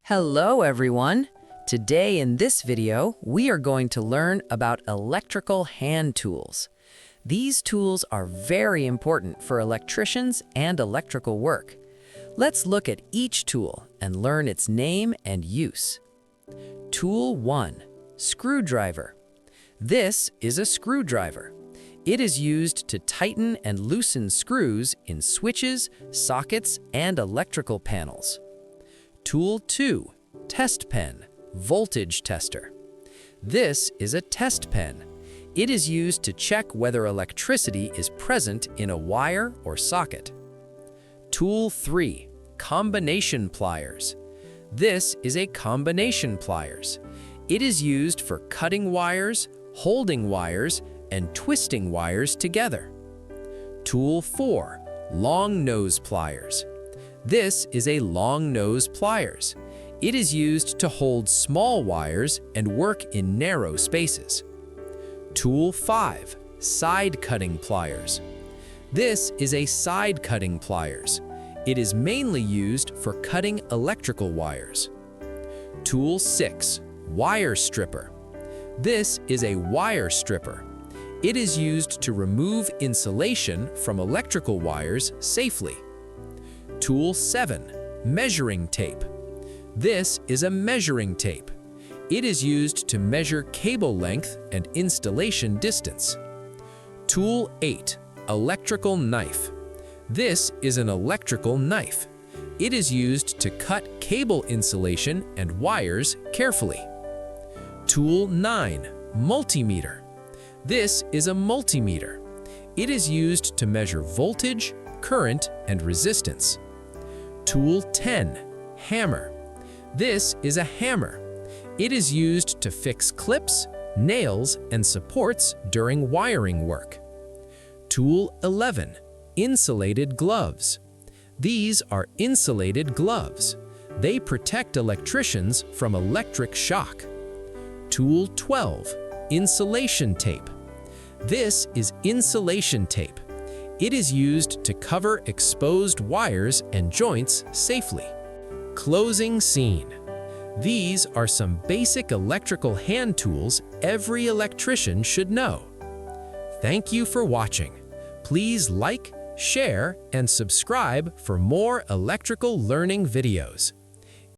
Hello everyone! Today in this video, we are going to learn about electrical hand tools. These tools are very important for electricians and electrical work. Let's look at each tool and learn its name and use. Tool 1. Screwdriver. This is a screwdriver. It is used to tighten and loosen screws in switches, sockets, and electrical panels. Tool 2. Test pen, voltage tester. This is a test pen. It is used to check whether electricity is present in a wire or socket. Tool 3. Combination pliers. This is a combination pliers. It is used for cutting wires, holding wires, and twisting wires together. Tool 4. Long nose pliers. This is a long nose pliers. It is used to hold small wires and work in narrow spaces. Tool 5. Side cutting pliers. This is a side cutting pliers. It is mainly used for cutting electrical wires. Tool 6. Wire stripper. This is a wire stripper. It is used to remove insulation from electrical wires safely. Tool 7. Measuring tape. This is a measuring tape. It is used to measure cable length and installation distance. Tool 8. Electrical knife. This is an electrical knife. It is used to cut cable insulation and wires carefully. Tool 9. Multimeter. This is a multimeter. It is used to measure voltage, current, and resistance. Tool 10. Hammer. This is a hammer. It is used to fix clips, nails, and supports during wiring work. Tool 11. Insulated gloves. These are insulated gloves. They protect electricians from electric shock. Tool 12. Insulation tape. This is insulation tape. It is used to cover exposed wires and joints safely. Closing scene. These are some basic electrical hand tools every electrician should know. Thank you for watching. Please like, share, and subscribe for more electrical learning videos.